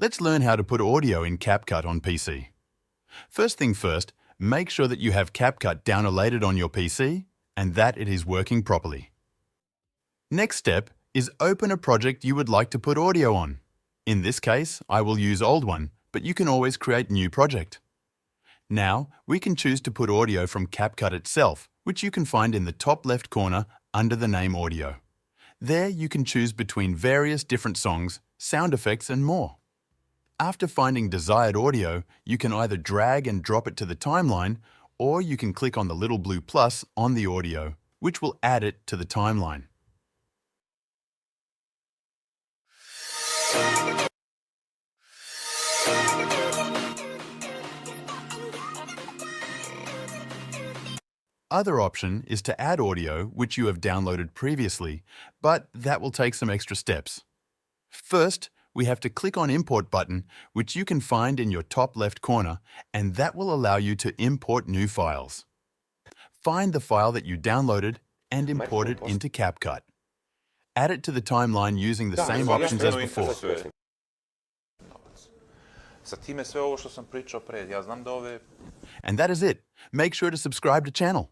Let's learn how to put audio in CapCut on PC. First thing first, make sure that you have CapCut downloaded on your PC and that it is working properly. Next step is open a project you would like to put audio on. In this case, I will use old one, but you can always create new project. Now, we can choose to put audio from CapCut itself, which you can find in the top left corner under the name Audio. There you can choose between various different songs, sound effects and more. After finding desired audio, you can either drag and drop it to the timeline, or you can click on the little blue plus on the audio, which will add it to the timeline. Other option is to add audio which you have downloaded previously, but that will take some extra steps. First, we have to click on Import button, which you can find in your top left corner, and that will allow you to import new files. Find the file that you downloaded and import it into CapCut. Add it to the timeline using the same options as before. Sa time sve ovo što sam pričao pre, ja znam da ove... And that is it. Make sure to subscribe to channel.